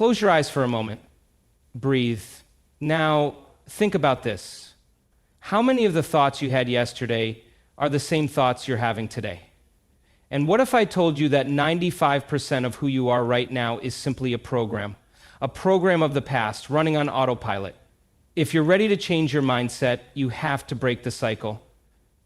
Close your eyes for a moment. Breathe. Now, think about this. How many of the thoughts you had yesterday are the same thoughts you're having today? And what if I told you that 95% of who you are right now is simply a program of the past running on autopilot? If you're ready to change your mindset, you have to break the cycle.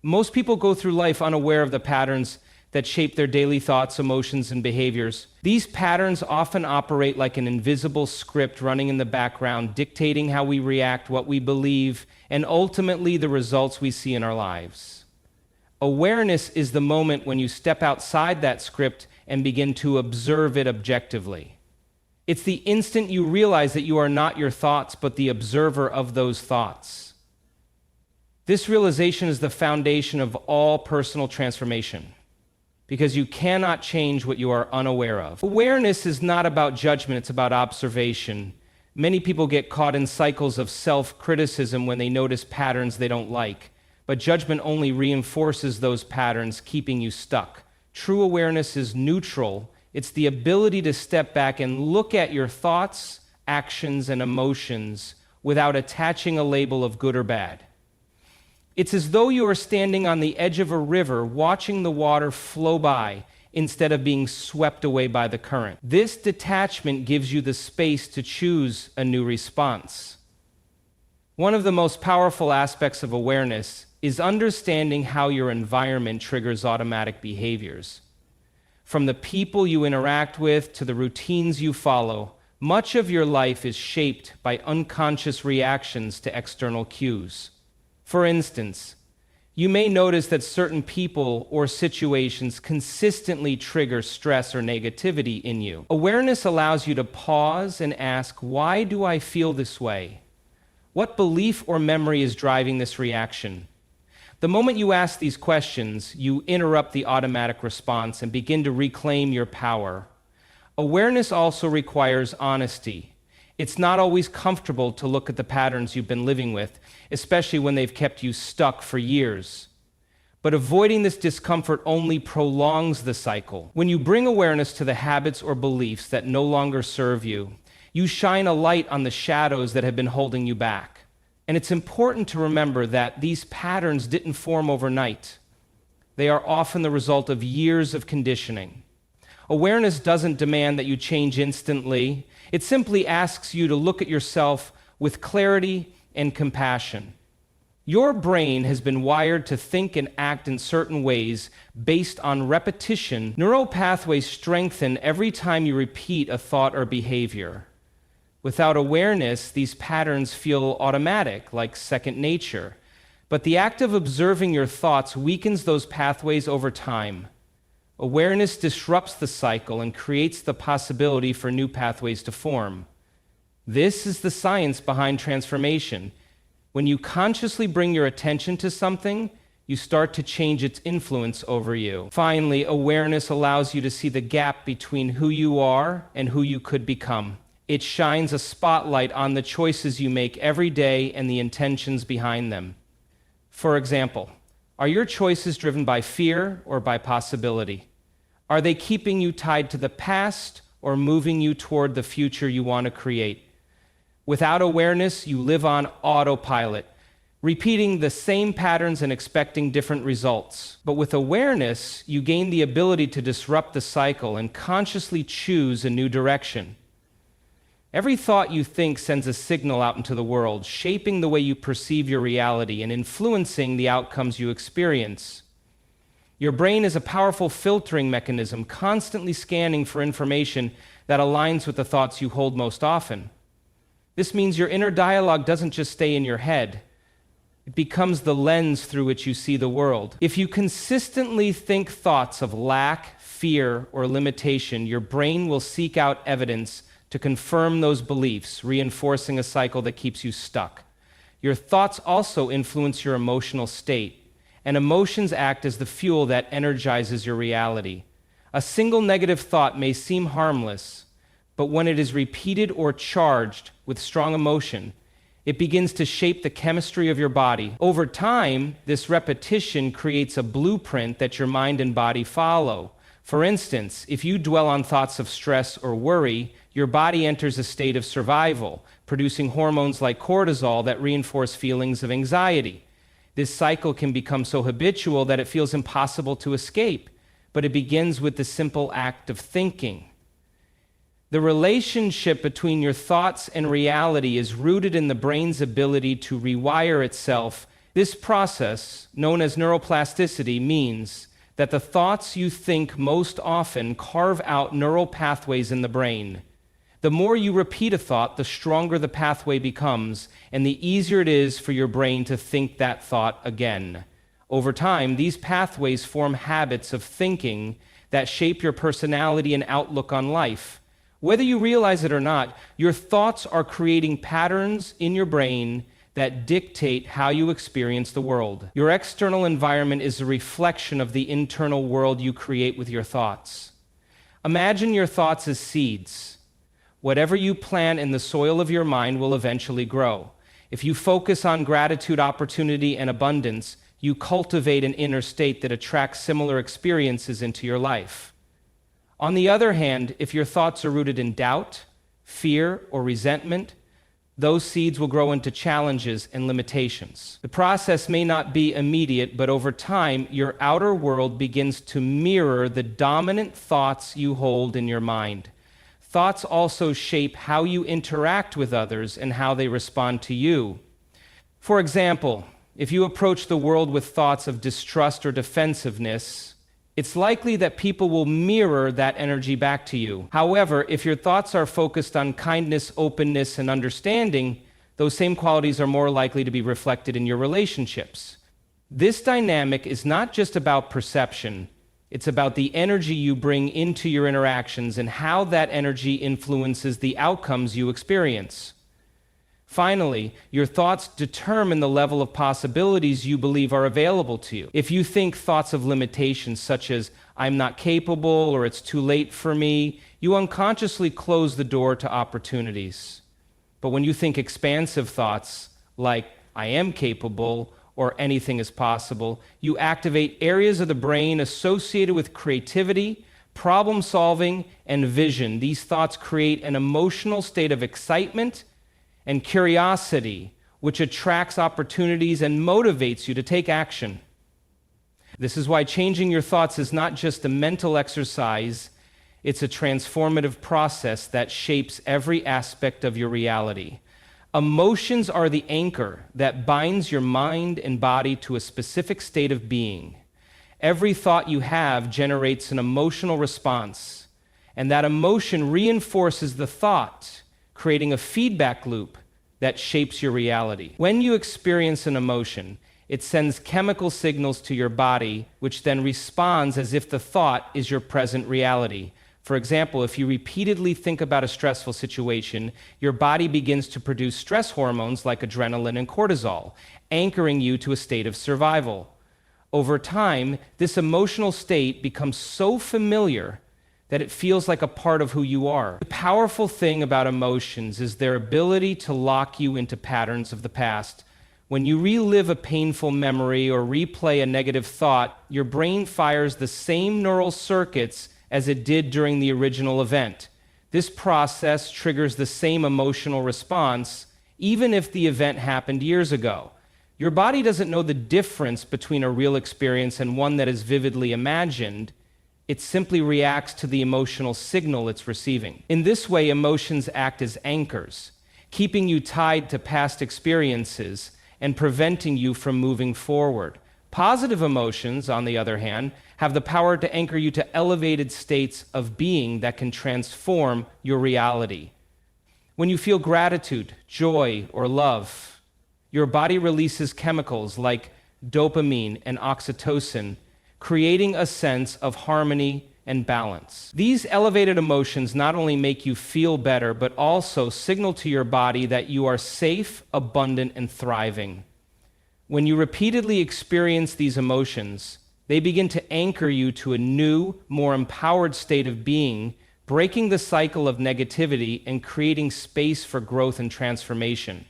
Most people go through life unaware of the patterns that shape their daily thoughts, emotions, and behaviors. These patterns often operate like an invisible script running in the background, dictating how we react, what we believe, and ultimately the results we see in our lives. Awareness is the moment when you step outside that script and begin to observe it objectively. It's the instant you realize that you are not your thoughts, but the observer of those thoughts. This realization is the foundation of all personal transformation, because you cannot change what you are unaware of. Awareness is not about judgment, it's about observation. Many people get caught in cycles of self-criticism when they notice patterns they don't like, but judgment only reinforces those patterns, keeping you stuck. True awareness is neutral. It's the ability to step back and look at your thoughts, actions, and emotions without attaching a label of good or bad. It's as though you are standing on the edge of a river, watching the water flow by instead of being swept away by the current. This detachment gives you the space to choose a new response. One of the most powerful aspects of awareness is understanding how your environment triggers automatic behaviors. From the people you interact with to the routines you follow, much of your life is shaped by unconscious reactions to external cues. For instance, you may notice that certain people or situations consistently trigger stress or negativity in you. Awareness allows you to pause and ask, why do I feel this way? What belief or memory is driving this reaction? The moment you ask these questions, you interrupt the automatic response and begin to reclaim your power. Awareness also requires honesty. It's not always comfortable to look at the patterns you've been living with, especially when they've kept you stuck for years. But avoiding this discomfort only prolongs the cycle. When you bring awareness to the habits or beliefs that no longer serve you, you shine a light on the shadows that have been holding you back. And it's important to remember that these patterns didn't form overnight. They are often the result of years of conditioning. Awareness doesn't demand that you change instantly. It simply asks you to look at yourself with clarity and compassion. Your brain has been wired to think and act in certain ways based on repetition. Neural pathways strengthen every time you repeat a thought or behavior. Without awareness, these patterns feel automatic, like second nature. But the act of observing your thoughts weakens those pathways over time. Awareness disrupts the cycle and creates the possibility for new pathways to form. This is the science behind transformation. When you consciously bring your attention to something, you start to change its influence over you. Finally, awareness allows you to see the gap between who you are and who you could become. It shines a spotlight on the choices you make every day and the intentions behind them. For example, are your choices driven by fear or by possibility? Are they keeping you tied to the past or moving you toward the future you want to create? Without awareness, you live on autopilot, repeating the same patterns and expecting different results. But with awareness, you gain the ability to disrupt the cycle and consciously choose a new direction. Every thought you think sends a signal out into the world, shaping the way you perceive your reality and influencing the outcomes you experience. Your brain is a powerful filtering mechanism, constantly scanning for information that aligns with the thoughts you hold most often. This means your inner dialogue doesn't just stay in your head. It becomes the lens through which you see the world. If you consistently think thoughts of lack, fear, or limitation, your brain will seek out evidence to confirm those beliefs, reinforcing a cycle that keeps you stuck. Your thoughts also influence your emotional state, and emotions act as the fuel that energizes your reality. A single negative thought may seem harmless, but when it is repeated or charged with strong emotion, it begins to shape the chemistry of your body. Over time, this repetition creates a blueprint that your mind and body follow. For instance, if you dwell on thoughts of stress or worry, your body enters a state of survival, producing hormones like cortisol that reinforce feelings of anxiety. This cycle can become so habitual that it feels impossible to escape, but it begins with the simple act of thinking. The relationship between your thoughts and reality is rooted in the brain's ability to rewire itself. This process, known as neuroplasticity, means that the thoughts you think most often carve out neural pathways in the brain. The more you repeat a thought, the stronger the pathway becomes, and the easier it is for your brain to think that thought again. Over time, these pathways form habits of thinking that shape your personality and outlook on life. Whether you realize it or not, your thoughts are creating patterns in your brain that dictate how you experience the world. Your external environment is a reflection of the internal world you create with your thoughts. Imagine your thoughts as seeds. Whatever you plant in the soil of your mind will eventually grow. If you focus on gratitude, opportunity, and abundance, you cultivate an inner state that attracts similar experiences into your life. On the other hand, if your thoughts are rooted in doubt, fear, or resentment, those seeds will grow into challenges and limitations. The process may not be immediate, but over time, your outer world begins to mirror the dominant thoughts you hold in your mind. Thoughts also shape how you interact with others and how they respond to you. For example, if you approach the world with thoughts of distrust or defensiveness, it's likely that people will mirror that energy back to you. However, if your thoughts are focused on kindness, openness, and understanding, those same qualities are more likely to be reflected in your relationships. This dynamic is not just about perception. It's about the energy you bring into your interactions and how that energy influences the outcomes you experience. Finally, your thoughts determine the level of possibilities you believe are available to you. If you think thoughts of limitations such as, I'm not capable or it's too late for me, you unconsciously close the door to opportunities. But when you think expansive thoughts like, I am capable or anything is possible, you activate areas of the brain associated with creativity, problem solving, and vision. These thoughts create an emotional state of excitement and curiosity, which attracts opportunities and motivates you to take action. This is why changing your thoughts is not just a mental exercise, it's a transformative process that shapes every aspect of your reality. Emotions are the anchor that binds your mind and body to a specific state of being. Every thought you have generates an emotional response, and that emotion reinforces the thought, creating a feedback loop that shapes your reality. When you experience an emotion, it sends chemical signals to your body, which then responds as if the thought is your present reality. For example, if you repeatedly think about a stressful situation, your body begins to produce stress hormones like adrenaline and cortisol, anchoring you to a state of survival. Over time, this emotional state becomes so familiar that it feels like a part of who you are. The powerful thing about emotions is their ability to lock you into patterns of the past. When you relive a painful memory or replay a negative thought, your brain fires the same neural circuits as it did during the original event. This process triggers the same emotional response, even if the event happened years ago. Your body doesn't know the difference between a real experience and one that is vividly imagined. It simply reacts to the emotional signal it's receiving. In this way, emotions act as anchors, keeping you tied to past experiences and preventing you from moving forward. Positive emotions, on the other hand, have the power to anchor you to elevated states of being that can transform your reality. When you feel gratitude, joy, or love, your body releases chemicals like dopamine and oxytocin, creating a sense of harmony and balance. These elevated emotions not only make you feel better, but also signal to your body that you are safe, abundant, and thriving. When you repeatedly experience these emotions, they begin to anchor you to a new, more empowered state of being, breaking the cycle of negativity and creating space for growth and transformation.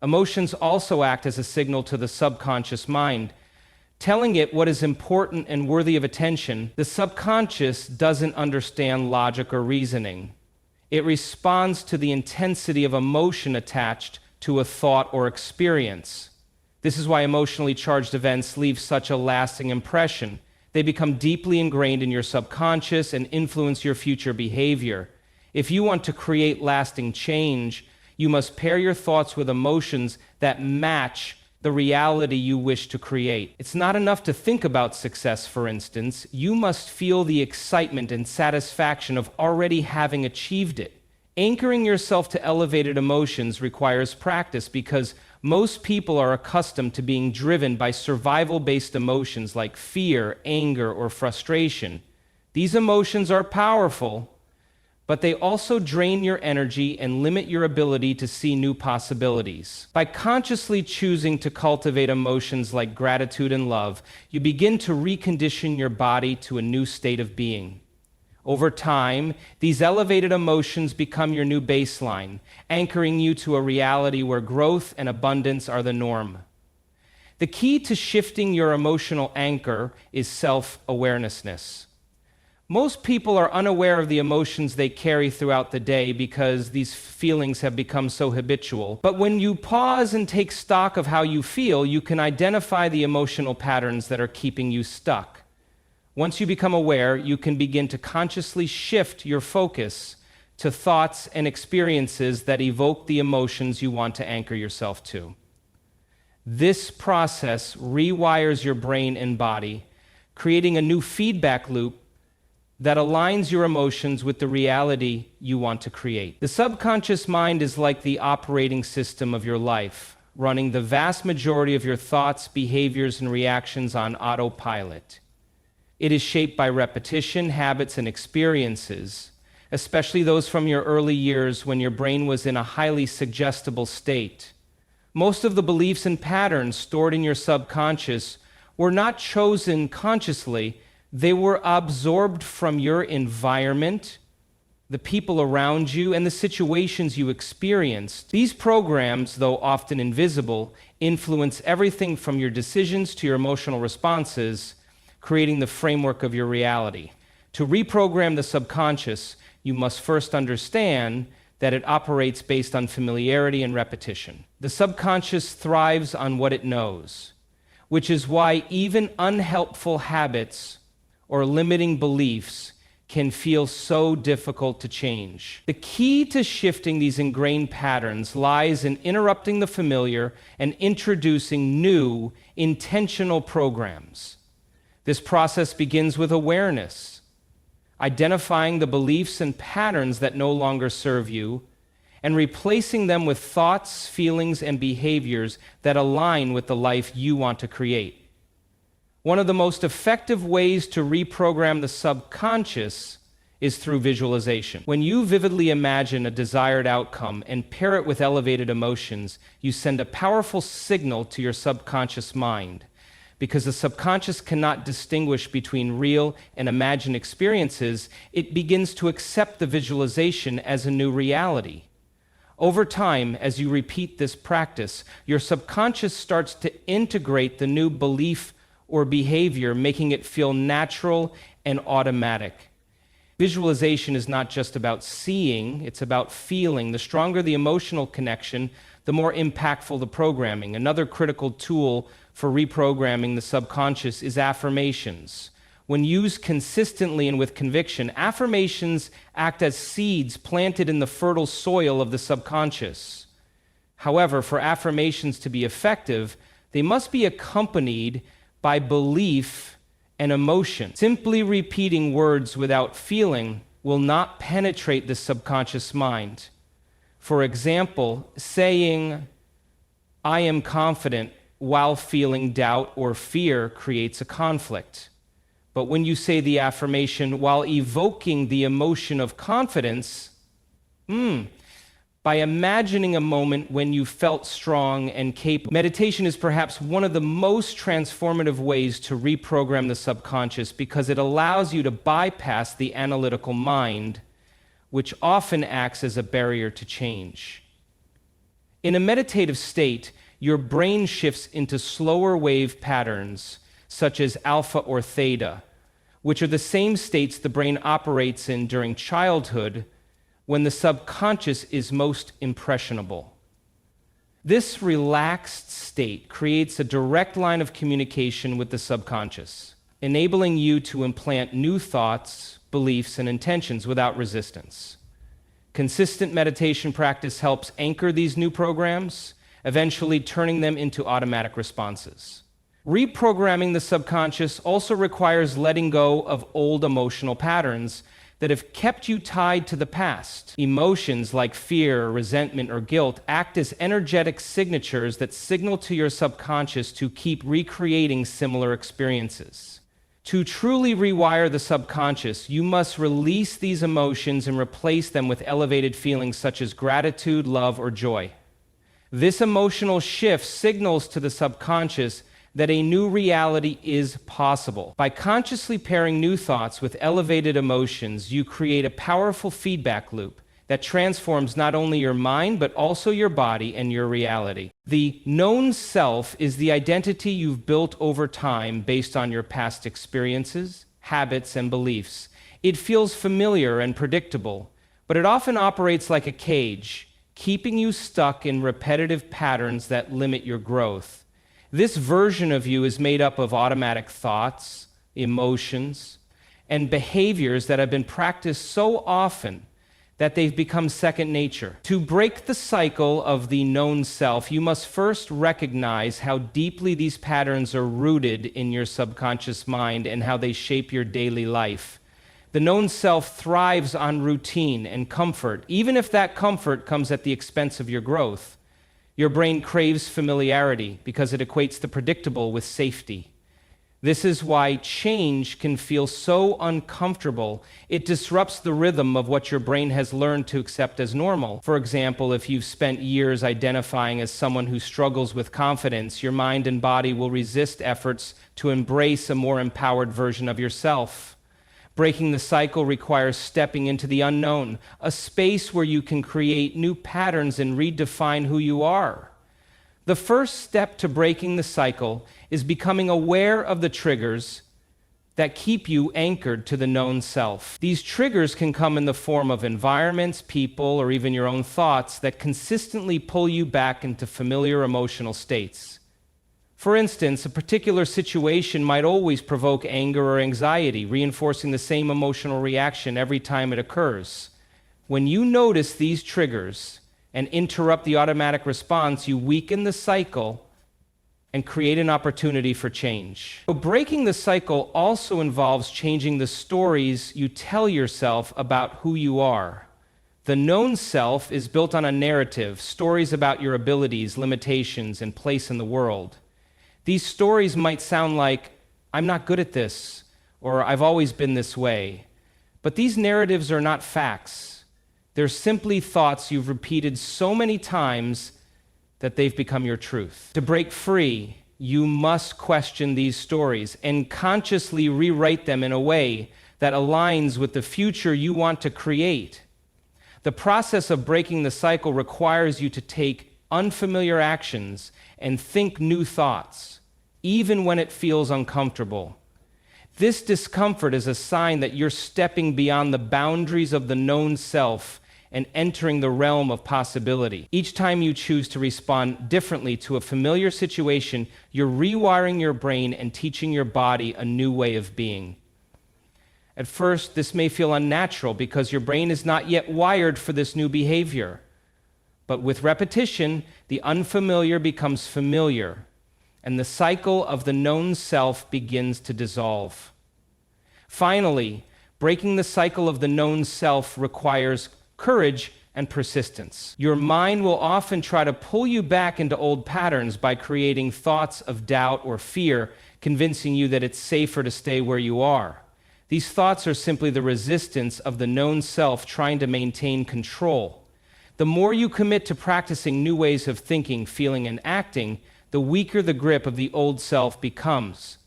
Emotions also act as a signal to the subconscious mind, telling it what is important and worthy of attention. The subconscious doesn't understand logic or reasoning. It responds to the intensity of emotion attached to a thought or experience. This is why emotionally charged events leave such a lasting impression. They become deeply ingrained in your subconscious and influence your future behavior. If you want to create lasting change, you must pair your thoughts with emotions that match the reality you wish to create. It's not enough to think about success, for instance. You must feel the excitement and satisfaction of already having achieved it. Anchoring yourself to elevated emotions requires practice because most people are accustomed to being driven by survival-based emotions like fear, anger, or frustration. These emotions are powerful, but they also drain your energy and limit your ability to see new possibilities. By consciously choosing to cultivate emotions like gratitude and love, you begin to recondition your body to a new state of being. Over time, these elevated emotions become your new baseline, anchoring you to a reality where growth and abundance are the norm. The key to shifting your emotional anchor is self-awareness. Most people are unaware of the emotions they carry throughout the day because these feelings have become so habitual. But when you pause and take stock of how you feel, you can identify the emotional patterns that are keeping you stuck. Once you become aware, you can begin to consciously shift your focus to thoughts and experiences that evoke the emotions you want to anchor yourself to. This process rewires your brain and body, creating a new feedback loop that aligns your emotions with the reality you want to create. The subconscious mind is like the operating system of your life, running the vast majority of your thoughts, behaviors, and reactions on autopilot. It is shaped by repetition, habits, and experiences, especially those from your early years when your brain was in a highly suggestible state. Most of the beliefs and patterns stored in your subconscious were not chosen consciously. They were absorbed from your environment, the people around you, and the situations you experienced. These programs, though often invisible, influence everything from your decisions to your emotional responses, creating the framework of your reality. To reprogram the subconscious, you must first understand that it operates based on familiarity and repetition. The subconscious thrives on what it knows, which is why even unhelpful habits or limiting beliefs can feel so difficult to change. The key to shifting these ingrained patterns lies in interrupting the familiar and introducing new, intentional programs. This process begins with awareness, identifying the beliefs and patterns that no longer serve you, and replacing them with thoughts, feelings, and behaviors that align with the life you want to create. One of the most effective ways to reprogram the subconscious is through visualization. When you vividly imagine a desired outcome and pair it with elevated emotions, you send a powerful signal to your subconscious mind. Because the subconscious cannot distinguish between real and imagined experiences, it begins to accept the visualization as a new reality. Over time, as you repeat this practice, your subconscious starts to integrate the new belief or behavior, making it feel natural and automatic. Visualization is not just about seeing, it's about feeling. The stronger the emotional connection, the more impactful the programming. Another critical tool for reprogramming the subconscious is affirmations. When used consistently and with conviction, affirmations act as seeds planted in the fertile soil of the subconscious. However, for affirmations to be effective, they must be accompanied by belief and emotion. Simply repeating words without feeling will not penetrate the subconscious mind. For example, saying, "I am confident," while feeling doubt or fear creates a conflict. But when you say the affirmation while evoking the emotion of confidence, by imagining a moment when you felt strong and capable. Meditation is perhaps one of the most transformative ways to reprogram the subconscious because it allows you to bypass the analytical mind, which often acts as a barrier to change. In a meditative state, your brain shifts into slower wave patterns, such as alpha or theta, which are the same states the brain operates in during childhood when the subconscious is most impressionable. This relaxed state creates a direct line of communication with the subconscious, enabling you to implant new thoughts, beliefs, and intentions without resistance. Consistent meditation practice helps anchor these new programs, eventually turning them into automatic responses. Reprogramming the subconscious also requires letting go of old emotional patterns that have kept you tied to the past. Emotions like fear, resentment, or guilt act as energetic signatures that signal to your subconscious to keep recreating similar experiences. To truly rewire the subconscious, you must release these emotions and replace them with elevated feelings such as gratitude, love, or joy. This emotional shift signals to the subconscious that a new reality is possible. By consciously pairing new thoughts with elevated emotions, you create a powerful feedback loop that transforms not only your mind, but also your body and your reality. The known self is the identity you've built over time based on your past experiences, habits, and beliefs. It feels familiar and predictable, but it often operates like a cage, keeping you stuck in repetitive patterns that limit your growth. This version of you is made up of automatic thoughts, emotions, and behaviors that have been practiced so often that they've become second nature. To break the cycle of the known self, you must first recognize how deeply these patterns are rooted in your subconscious mind and how they shape your daily life. The known self thrives on routine and comfort, even if that comfort comes at the expense of your growth. Your brain craves familiarity because it equates the predictable with safety. This is why change can feel so uncomfortable. It disrupts the rhythm of what your brain has learned to accept as normal. For example, if you've spent years identifying as someone who struggles with confidence, your mind and body will resist efforts to embrace a more empowered version of yourself. Breaking the cycle requires stepping into the unknown, a space where you can create new patterns and redefine who you are. The first step to breaking the cycle is becoming aware of the triggers that keep you anchored to the known self. These triggers can come in the form of environments, people, or even your own thoughts that consistently pull you back into familiar emotional states. For instance, a particular situation might always provoke anger or anxiety, reinforcing the same emotional reaction every time it occurs. When you notice these triggers and interrupt the automatic response, you weaken the cycle and create an opportunity for change. So breaking the cycle also involves changing the stories you tell yourself about who you are. The known self is built on a narrative, stories about your abilities, limitations, and place in the world. These stories might sound like, I'm not good at this, or I've always been this way. But these narratives are not facts. They're simply thoughts you've repeated so many times that they've become your truth. To break free, you must question these stories and consciously rewrite them in a way that aligns with the future you want to create. The process of breaking the cycle requires you to take unfamiliar actions and think new thoughts, even when it feels uncomfortable. This discomfort is a sign that you're stepping beyond the boundaries of the known self and entering the realm of possibility. Each time you choose to respond differently to a familiar situation, you're rewiring your brain and teaching your body a new way of being. At first, this may feel unnatural because your brain is not yet wired for this new behavior. But with repetition, the unfamiliar becomes familiar, and the cycle of the known self begins to dissolve. Finally, breaking the cycle of the known self requires courage and persistence. Your mind will often try to pull you back into old patterns by creating thoughts of doubt or fear, convincing you that it's safer to stay where you are. These thoughts are simply the resistance of the known self trying to maintain control. The more you commit to practicing new ways of thinking, feeling, and acting, the weaker the grip of the old self becomes.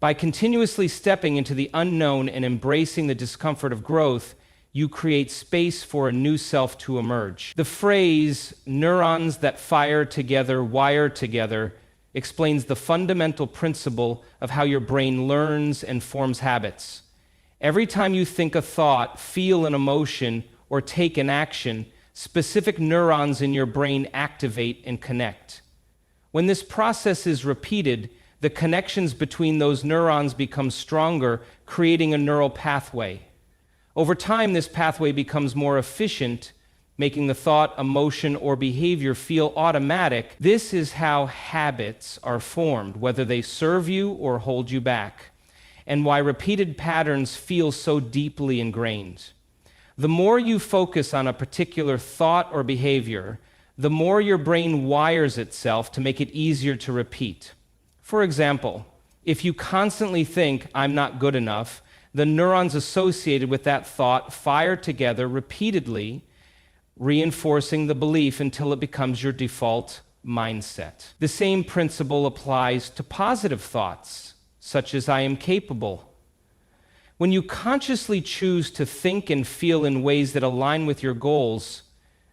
By continuously stepping into the unknown and embracing the discomfort of growth, you create space for a new self to emerge. The phrase, neurons that fire together, wire together, explains the fundamental principle of how your brain learns and forms habits. Every time you think a thought, feel an emotion, or take an action, specific neurons in your brain activate and connect. When this process is repeated, the connections between those neurons become stronger, creating a neural pathway. Over time, this pathway becomes more efficient, making the thought, emotion, or behavior feel automatic. This is how habits are formed, whether they serve you or hold you back, and why repeated patterns feel so deeply ingrained. The more you focus on a particular thought or behavior, the more your brain wires itself to make it easier to repeat. For example, if you constantly think, "I'm not good enough," the neurons associated with that thought fire together repeatedly, reinforcing the belief until it becomes your default mindset. The same principle applies to positive thoughts, such as "I am capable." When you consciously choose to think and feel in ways that align with your goals,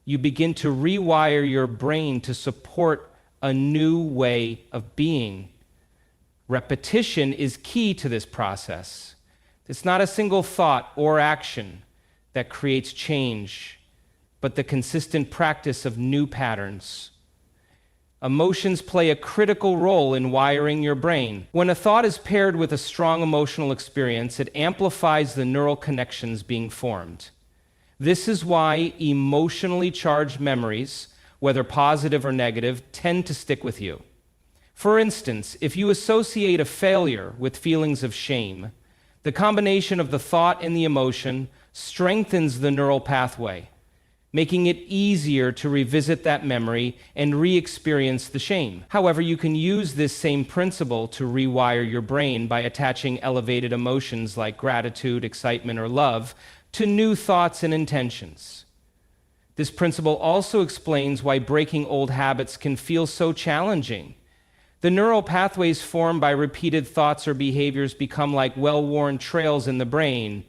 you begin to rewire your brain to support a new way of being. Repetition is key to this process. It's not a single thought or action that creates change, but the consistent practice of new patterns. Emotions play a critical role in wiring your brain. When a thought is paired with a strong emotional experience, it amplifies the neural connections being formed. This is why emotionally charged memories, whether positive or negative, tend to stick with you. For instance, if you associate a failure with feelings of shame, the combination of the thought and the emotion strengthens the neural pathway, making it easier to revisit that memory and re-experience the shame. However, you can use this same principle to rewire your brain by attaching elevated emotions like gratitude, excitement, or love to new thoughts and intentions. This principle also explains why breaking old habits can feel so challenging. The neural pathways formed by repeated thoughts or behaviors become like well-worn trails in the brain.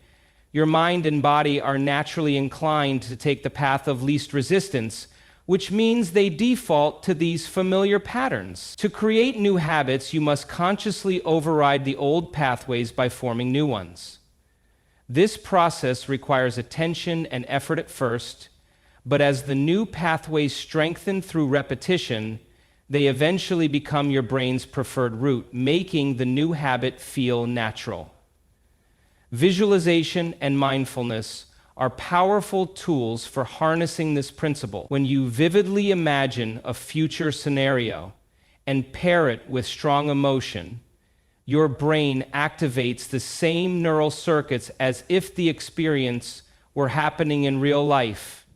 Your mind and body are naturally inclined to take the path of least resistance, which means they default to these familiar patterns. To create new habits, you must consciously override the old pathways by forming new ones. This process requires attention and effort at first, but as the new pathways strengthen through repetition, they eventually become your brain's preferred route, making the new habit feel natural. Visualization and mindfulness are powerful tools for harnessing this principle. When you vividly imagine a future scenario and pair it with strong emotion, your brain activates the same neural circuits as if the experience were happening in real life.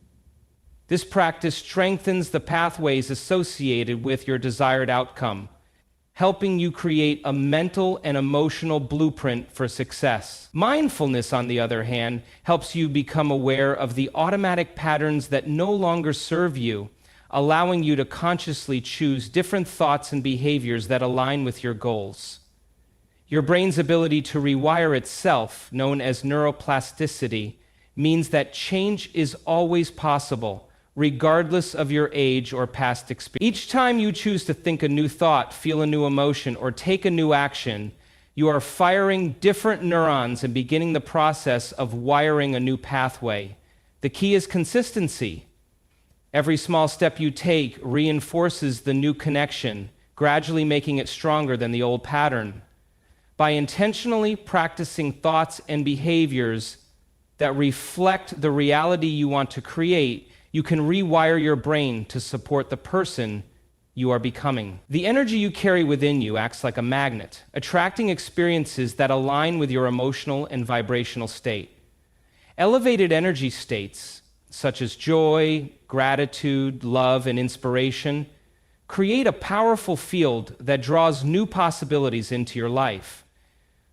This practice strengthens the pathways associated with your desired outcome, helping you create a mental and emotional blueprint for success. Mindfulness, on the other hand, helps you become aware of the automatic patterns that no longer serve you, allowing you to consciously choose different thoughts and behaviors that align with your goals. Your brain's ability to rewire itself, known as neuroplasticity, means that change is always possible, regardless of your age or past experience. Each time you choose to think a new thought, feel a new emotion, or take a new action, you are firing different neurons and beginning the process of wiring a new pathway. The key is consistency. Every small step you take reinforces the new connection, gradually making it stronger than the old pattern. By intentionally practicing thoughts and behaviors that reflect the reality you want to create, you can rewire your brain to support the person you are becoming. The energy you carry within you acts like a magnet, attracting experiences that align with your emotional and vibrational state. Elevated energy states, such as joy, gratitude, love, and inspiration, create a powerful field that draws new possibilities into your life.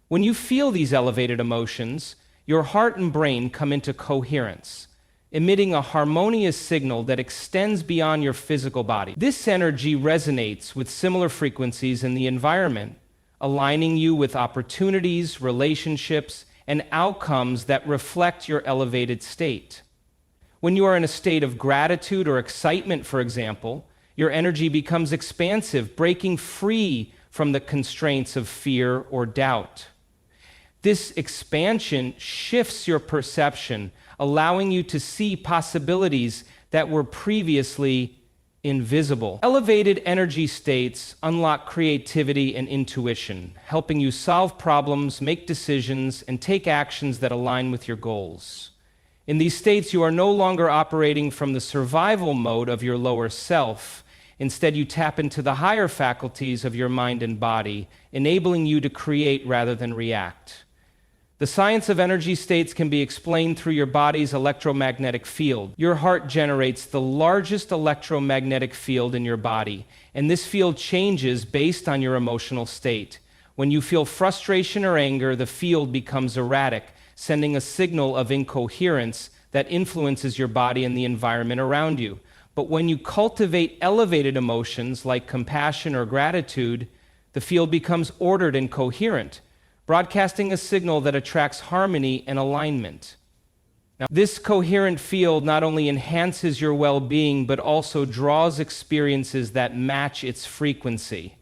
When you feel these elevated emotions, your heart and brain come into coherence, emitting a harmonious signal that extends beyond your physical body. This energy resonates with similar frequencies in the environment, aligning you with opportunities, relationships, and outcomes that reflect your elevated state. When you are in a state of gratitude or excitement, for example, your energy becomes expansive, breaking free from the constraints of fear or doubt. This expansion shifts your perception, allowing you to see possibilities that were previously invisible. Elevated energy states unlock creativity and intuition, helping you solve problems, make decisions, and take actions that align with your goals. In these states, you are no longer operating from the survival mode of your lower self. Instead, you tap into the higher faculties of your mind and body, enabling you to create rather than react. The science of energy states can be explained through your body's electromagnetic field. Your heart generates the largest electromagnetic field in your body, and this field changes based on your emotional state. When you feel frustration or anger, the field becomes erratic, sending a signal of incoherence that influences your body and the environment around you. But when you cultivate elevated emotions like compassion or gratitude, the field becomes ordered and coherent, broadcasting a signal that attracts harmony and alignment. Now, this coherent field not only enhances your well-being, but also draws experiences that match its frequency.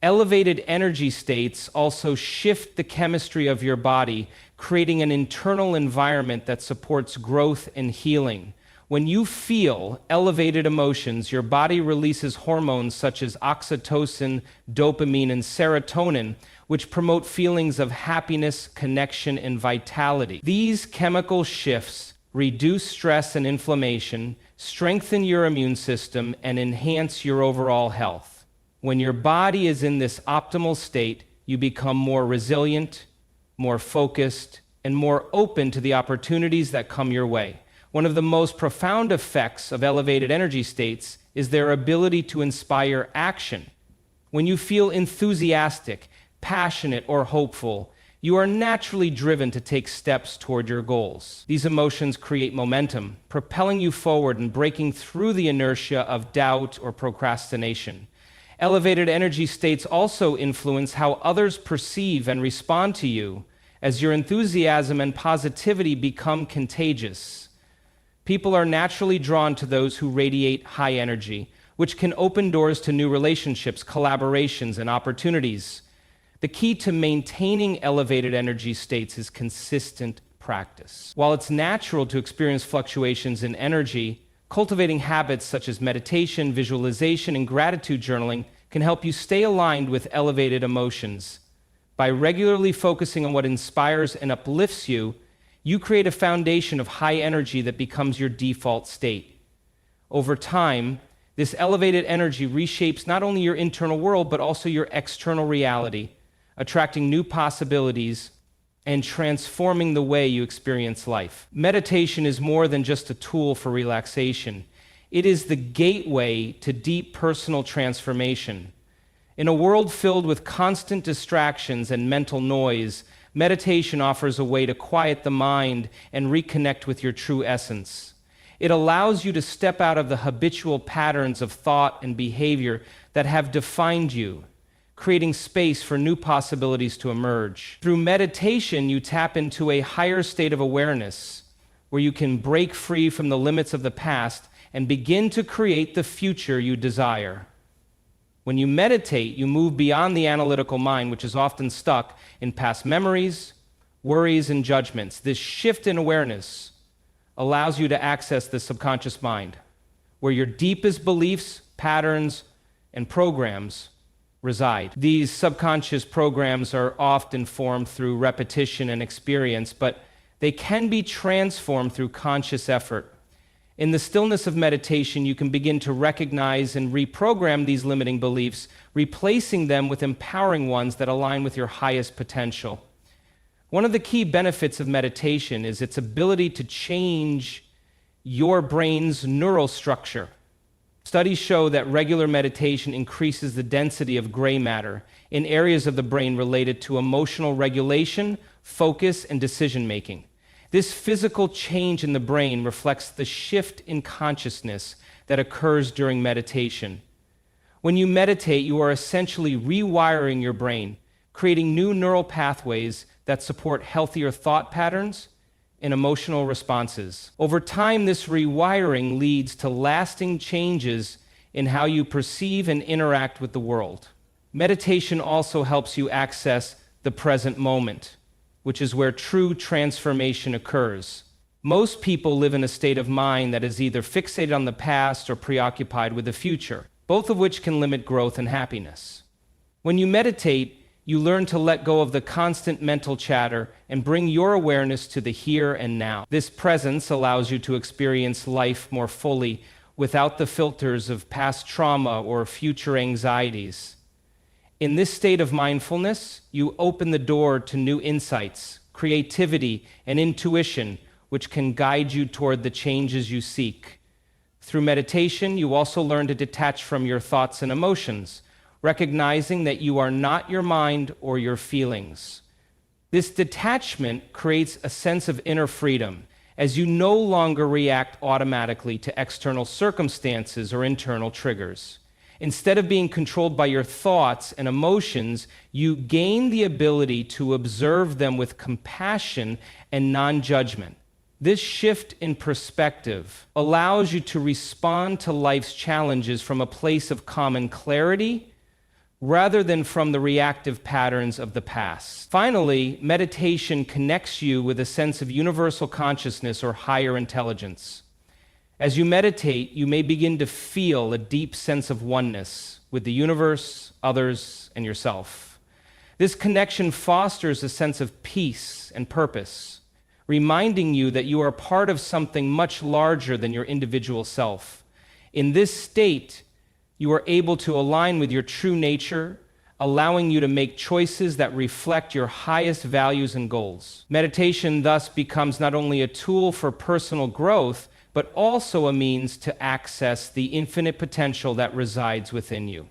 Elevated energy states also shift the chemistry of your body, creating an internal environment that supports growth and healing. When you feel elevated emotions, your body releases hormones such as oxytocin, dopamine, and serotonin, which promote feelings of happiness, connection, and vitality. These chemical shifts reduce stress and inflammation, strengthen your immune system, and enhance your overall health. When your body is in this optimal state, you become more resilient, more focused, and more open to the opportunities that come your way. One of the most profound effects of elevated energy states is their ability to inspire action. When you feel enthusiastic, passionate, or hopeful, you are naturally driven to take steps toward your goals. These emotions create momentum, propelling you forward and breaking through the inertia of doubt or procrastination. Elevated energy states also influence how others perceive and respond to you, as your enthusiasm and positivity become contagious. People are naturally drawn to those who radiate high energy, which can open doors to new relationships, collaborations, and opportunities. The key to maintaining elevated energy states is consistent practice. While it's natural to experience fluctuations in energy, cultivating habits such as meditation, visualization, and gratitude journaling can help you stay aligned with elevated emotions. By regularly focusing on what inspires and uplifts you, you create a foundation of high energy that becomes your default state. Over time, this elevated energy reshapes not only your internal world, but also your external reality, attracting new possibilities and transforming the way you experience life. Meditation is more than just a tool for relaxation. It is the gateway to deep personal transformation. In a world filled with constant distractions and mental noise, meditation offers a way to quiet the mind and reconnect with your true essence. It allows you to step out of the habitual patterns of thought and behavior that have defined you, creating space for new possibilities to emerge. Through meditation, you tap into a higher state of awareness, where you can break free from the limits of the past and begin to create the future you desire. When you meditate, you move beyond the analytical mind, which is often stuck in past memories, worries, and judgments. This shift in awareness allows you to access the subconscious mind, where your deepest beliefs, patterns, and programs reside. These subconscious programs are often formed through repetition and experience, but they can be transformed through conscious effort. In the stillness of meditation, you can begin to recognize and reprogram these limiting beliefs, replacing them with empowering ones that align with your highest potential. One of the key benefits of meditation is its ability to change your brain's neural structure. Studies show that regular meditation increases the density of gray matter in areas of the brain related to emotional regulation, focus, and decision-making. This physical change in the brain reflects the shift in consciousness that occurs during meditation. When you meditate, you are essentially rewiring your brain, creating new neural pathways that support healthier thought patterns and emotional responses. Over time, this rewiring leads to lasting changes in how you perceive and interact with the world. Meditation also helps you access the present moment, which is where true transformation occurs. Most people live in a state of mind that is either fixated on the past or preoccupied with the future, both of which can limit growth and happiness. When you meditate, you learn to let go of the constant mental chatter and bring your awareness to the here and now. This presence allows you to experience life more fully without the filters of past trauma or future anxieties. In this state of mindfulness, you open the door to new insights, creativity, and intuition, which can guide you toward the changes you seek. Through meditation, you also learn to detach from your thoughts and emotions, recognizing that you are not your mind or your feelings. This detachment creates a sense of inner freedom, as you no longer react automatically to external circumstances or internal triggers. Instead of being controlled by your thoughts and emotions, you gain the ability to observe them with compassion and non-judgment. This shift in perspective allows you to respond to life's challenges from a place of calm and clarity, rather than from the reactive patterns of the past. Finally, meditation connects you with a sense of universal consciousness or higher intelligence. As you meditate, you may begin to feel a deep sense of oneness with the universe, others, and yourself. This connection fosters a sense of peace and purpose, reminding you that you are part of something much larger than your individual self. In this state, you are able to align with your true nature, allowing you to make choices that reflect your highest values and goals. Meditation thus becomes not only a tool for personal growth, but also a means to access the infinite potential that resides within you.